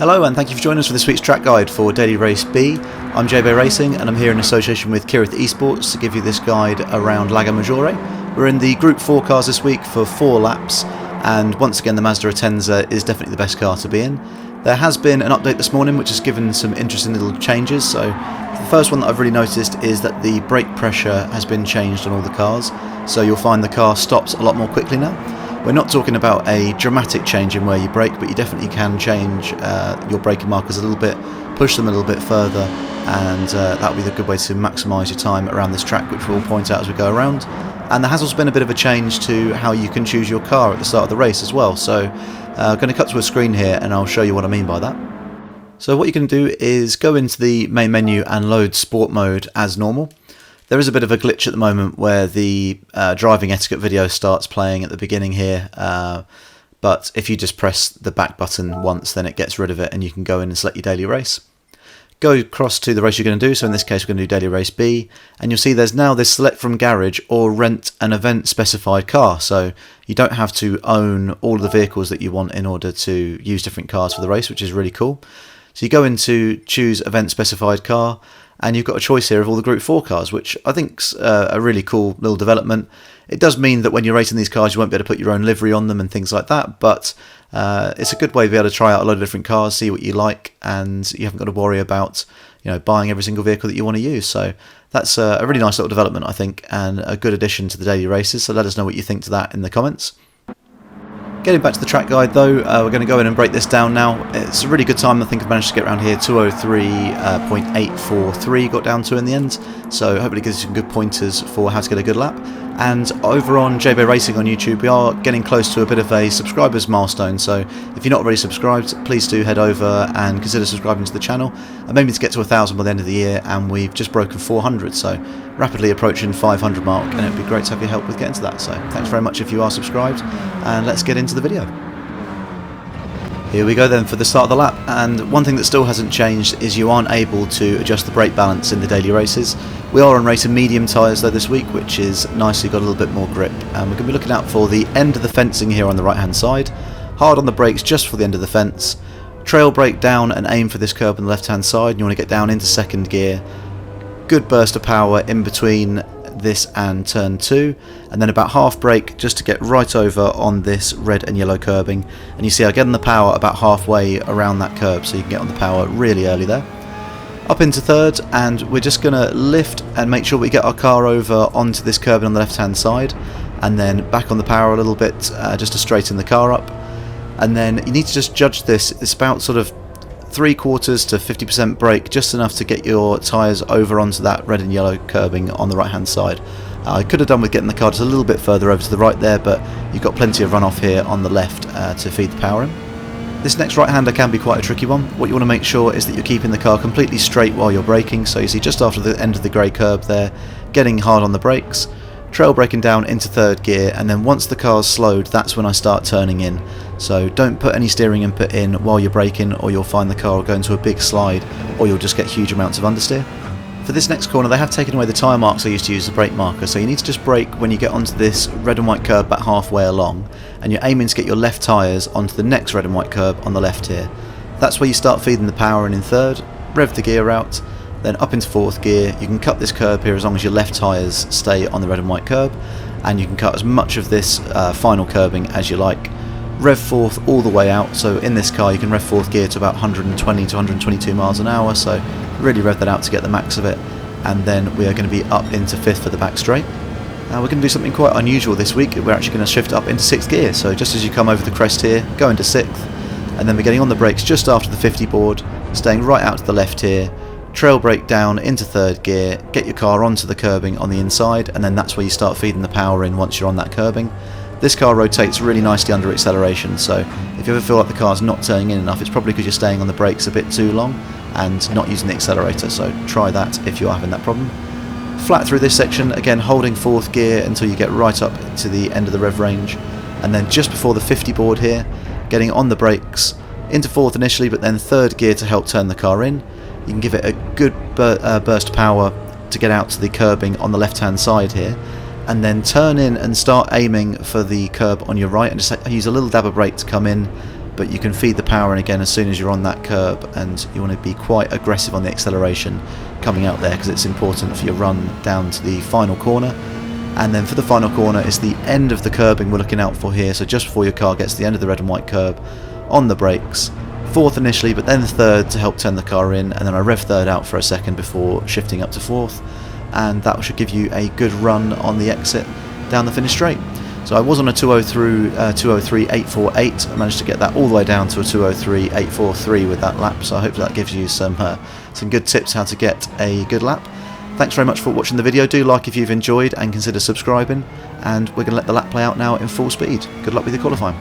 Hello and thank you for joining us for this week's track guide for Daily Race B. I'm JB Racing and I'm here in association with Kireth eSports to give you this guide around Lago Maggiore. We're in the Group 4 cars this week for 4 laps, and once again the Mazda Atenza is definitely the best car to be in. There has been an update this morning which has given some interesting little changes. So the first one that I've really noticed is that the brake pressure has been changed on all the cars, so you'll find the car stops a lot more quickly now. We're not talking about a dramatic change in where you brake, but you definitely can change your braking markers a little bit, push them a little bit further, and that will be the good way to maximise your time around this track, which we'll point out as we go around. And there has also been a bit of a change to how you can choose your car at the start of the race as well. So I'm going to cut to a screen here and I'll show you what I mean by that. So what you can do is go into the main menu and load sport mode as normal. There is a bit of a glitch at the moment where the driving etiquette video starts playing at the beginning here, but if you just press the back button once, then it gets rid of it and you can go in and select your daily race. Go across to the race you're going to do, so in this case we're going to do Daily Race B, and you'll see there's now this select from garage or rent an event specified car, so you don't have to own all of the vehicles that you want in order to use different cars for the race, which is really cool. So you go into choose event specified car, and you've got a choice here of all the Group 4 cars, which I think's a really cool little development. It does mean that when you're racing these cars you won't be able to put your own livery on them and things like that, but it's a good way to be able to try out a load of different cars, see what you like, and you haven't got to worry about buying every single vehicle that you want to use. So that's a really nice little development, I think, and a good addition to the daily races, so let us know what you think to that in the comments. Getting back to the track guide though, we're going to go in and break this down now. It's a really good time. I think I've managed to get around here. 2:03.843 got down to in the end, so hopefully gives you some good pointers for how to get a good lap. And over on JB Racing on YouTube we are getting close to a bit of a subscribers milestone, so if you're not already subscribed, please do head over and consider subscribing to the channel. I'm aiming to get to 1,000 by the end of the year, and we've just broken 400, so rapidly approaching 500 mark, and it would be great to have your help with getting to that. So thanks very much if you are subscribed, and let's get into the video. Here we go then for the start of the lap, and one thing that still hasn't changed is you aren't able to adjust the brake balance in the daily races. We are on racing medium tyres though this week, which is nice, so you've got a little bit more grip, and we're going to be looking out for the end of the fencing here on the right hand side. Hard on the brakes just for the end of the fence. Trail brake down and aim for this curb on the left hand side, and you want to get down into second gear. Good burst of power in between this and turn 2, and then about half brake just to get right over on this red and yellow curbing, and you see I get on the power about halfway around that curb, so you can get on the power really early there. Up into third, and we're just going to lift and make sure we get our car over onto this curbing on the left hand side, and then back on the power a little bit just to straighten the car up. And then you need to just judge this. It's about sort of 3/4 to 50% brake, just enough to get your tyres over onto that red and yellow curbing on the right hand side. I could have done with getting the car just a little bit further over to the right there, but you've got plenty of runoff here on the left to feed the power in. This next right hander can be quite a tricky one. What you want to make sure is that you're keeping the car completely straight while you're braking, so you see just after the end of the grey curb there, getting hard on the brakes, trail braking down into third gear, and then once the car's slowed, that's when I start turning in. So don't put any steering input in while you're braking, or you'll find the car will go into a big slide, or you'll just get huge amounts of understeer. For this next corner they have taken away the tyre marks I used to use as a brake marker, so you need to just brake when you get onto this red and white curb about halfway along, and you're aiming to get your left tyres onto the next red and white curb on the left here. That's where you start feeding the power in third, rev the gear out, then up into fourth gear. You can cut this curb here as long as your left tyres stay on the red and white curb, and you can cut as much of this final curbing as you like. Rev fourth all the way out, so in this car you can rev fourth gear to about 120 to 122 miles an hour, so really rev that out to get the max of it, and then we are going to be up into fifth for the back straight. Now we're going to do something quite unusual this week. We're actually going to shift up into sixth gear, so just as you come over the crest here, go into sixth, and then we're getting on the brakes just after the 50 board, staying right out to the left here, trail brake down into third gear, get your car onto the curbing on the inside, and then that's where you start feeding the power in once you're on that curbing. This car rotates really nicely under acceleration, so if you ever feel like the car's not turning in enough, it's probably because you're staying on the brakes a bit too long and not using the accelerator, so try that if you're having that problem. Flat through this section, again holding fourth gear until you get right up to the end of the rev range, and then just before the 50 board here, getting on the brakes, into fourth initially, but then third gear to help turn the car in. You can give it a good burst of power to get out to the curbing on the left hand side here, and then turn in and start aiming for the curb on your right, and just use a little dab of brake to come in, but you can feed the power in again as soon as you're on that curb, and you want to be quite aggressive on the acceleration coming out there because it's important for your run down to the final corner. And then for the final corner, it's the end of the curbing we're looking out for here, so just before your car gets to the end of the red and white curb, on the brakes, fourth initially, but then third to help turn the car in, and then I rev third out for a second before shifting up to fourth, and that should give you a good run on the exit down the finish straight. So I was on a 203.848. I managed to get that all the way down to a 203.843 with that lap, so I hope that gives you some good tips how to get a good lap. Thanks very much for watching the video. Do like if you've enjoyed and consider subscribing, and we're going to let the lap play out now in full speed. Good luck with your qualifying.